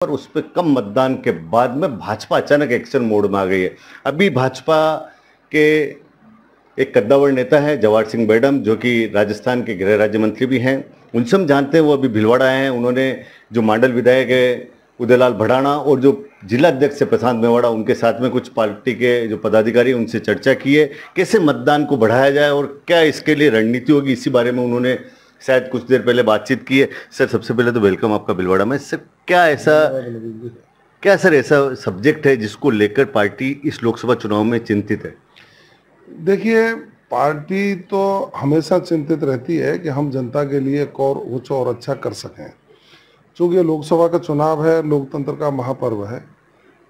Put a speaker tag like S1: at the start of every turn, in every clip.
S1: पर उस पर कम मतदान के बाद में भाजपा अचानक एक्शन मोड में आ गई है। अभी भाजपा के एक कद्दावर नेता है जवाहर सिंह मैडम, जो कि राजस्थान के गृह राज्य मंत्री भी हैं, उनसे हम जानते हैं। वो अभी भिलवाड़ा आए हैं। उन्होंने जो मांडल विधायक है उदयलाल भड़ाना और जो जिला अध्यक्ष है प्रशांत मेवाड़ा, उनके साथ में कुछ पार्टी के जो पदाधिकारी उनसे चर्चा की है कैसे मतदान को बढ़ाया जाए और क्या इसके लिए रणनीति होगी, इसी बारे में उन्होंने शायद कुछ देर पहले बातचीत की है। सर, सबसे पहले तो वेलकम आपका भिलवाड़ा में। सर, क्या ऐसा सब्जेक्ट है जिसको लेकर पार्टी इस लोकसभा चुनाव में चिंतित है?
S2: देखिए, पार्टी तो हमेशा चिंतित रहती है कि हम जनता के लिए और कुछ और अच्छा कर सकें। चूँकि लोकसभा का चुनाव है, लोकतंत्र का महापर्व है,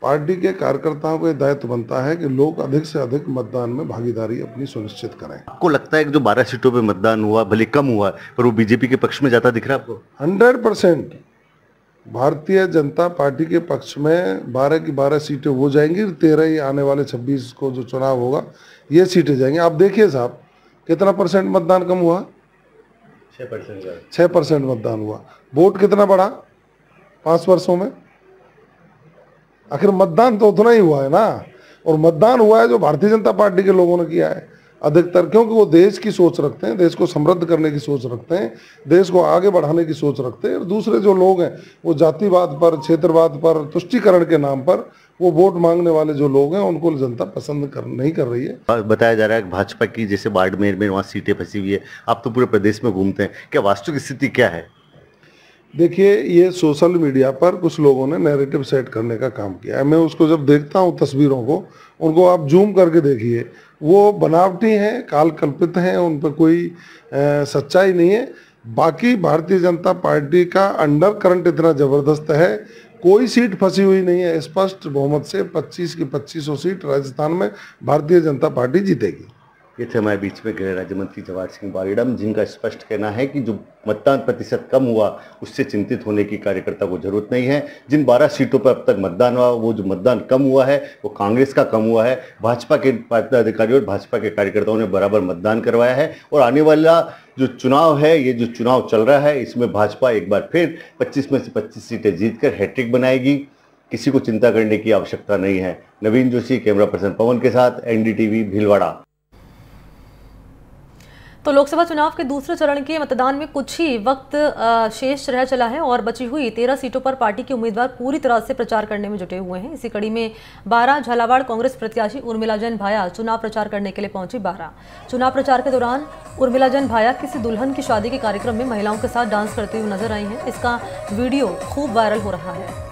S2: पार्टी के कार्यकर्ताओं को दायित्व बनता है कि लोग अधिक से अधिक मतदान में भागीदारी अपनी सुनिश्चित करें।
S1: आपको लगता है कि जो 12 सीटों पे मतदान हुआ, भले कम हुआ, पर वो बीजेपी के पक्ष में जाता दिख रहा है आपको?
S2: 100% भारतीय जनता पार्टी के पक्ष में 12 की 12 सीटें हो जाएंगी। 13 ही आने वाले 26 को जो चुनाव होगा ये सीटें जाएंगी। आप देखिए साहब, कितना परसेंट मतदान कम हुआ? 6% मतदान हुआ। वोट कितना बढ़ा 5 वर्षों में? आखिर मतदान तो उतना ही हुआ है ना। और मतदान हुआ है जो भारतीय जनता पार्टी के लोगों ने किया है अधिकतर, क्योंकि वो देश की सोच रखते हैं, देश को समृद्ध करने की सोच रखते हैं, देश को आगे बढ़ाने की सोच रखते हैं। और दूसरे जो लोग हैं वो जातिवाद पर, क्षेत्रवाद पर, तुष्टीकरण के नाम पर वो वोट मांगने वाले जो लोग हैं उनको जनता पसंद नहीं कर रही है।
S1: बताया जा रहा है कि भाजपा की जैसे बाड़मेर में वहाँ सीटें फंसी हुई है। आप तो पूरे प्रदेश में घूमते हैं, क्या वास्तविक स्थिति क्या है?
S2: देखिए, ये सोशल मीडिया पर कुछ लोगों ने नैरेटिव सेट करने का काम किया है। मैं उसको जब देखता हूँ तस्वीरों को, उनको आप जूम करके देखिए, वो बनावटी हैं, काल कल्पित हैं, उन पर कोई सच्चाई नहीं है। बाकी भारतीय जनता पार्टी का अंडर करंट इतना ज़बरदस्त है, कोई सीट फंसी हुई नहीं है। स्पष्ट बहुमत से 25 की 2500 सीट राजस्थान में भारतीय जनता पार्टी जीतेगी।
S1: ये थे हमारे बीच में गृह राज्य मंत्री जवाहर सिंह मैडम, जिनका स्पष्ट कहना है कि जो मतदान प्रतिशत कम हुआ उससे चिंतित होने की कार्यकर्ता को जरूरत नहीं है। जिन 12 सीटों पर अब तक मतदान हुआ, वो जो मतदान कम हुआ है वो कांग्रेस का कम हुआ है। भाजपा के पदाधिकारियों और भाजपा के कार्यकर्ताओं ने बराबर मतदान करवाया है। और आने वाला जो चुनाव है, ये जो चुनाव चल रहा है, इसमें भाजपा एक बार फिर 25 में से 25 सीटें जीतकर हैट्रिक बनाएगी। किसी को चिंता करने की आवश्यकता नहीं है। नवीन जोशी, कैमरा पर्सन पवन के साथ, NDTV, भीलवाड़ा।
S3: तो लोकसभा चुनाव के दूसरे चरण के मतदान में कुछ ही वक्त शेष रह चला है और बची हुई 13 सीटों पर पार्टी के उम्मीदवार पूरी तरह से प्रचार करने में जुटे हुए हैं। इसी कड़ी में 12 झालावाड़ कांग्रेस प्रत्याशी उर्मिला जैन भाया चुनाव प्रचार करने के लिए पहुंची 12। चुनाव प्रचार के दौरान उर्मिला जैन भाया किसी दुल्हन की शादी के कार्यक्रम में महिलाओं के साथ डांस करते हुए नजर आई हैं। इसका वीडियो खूब वायरल हो रहा है।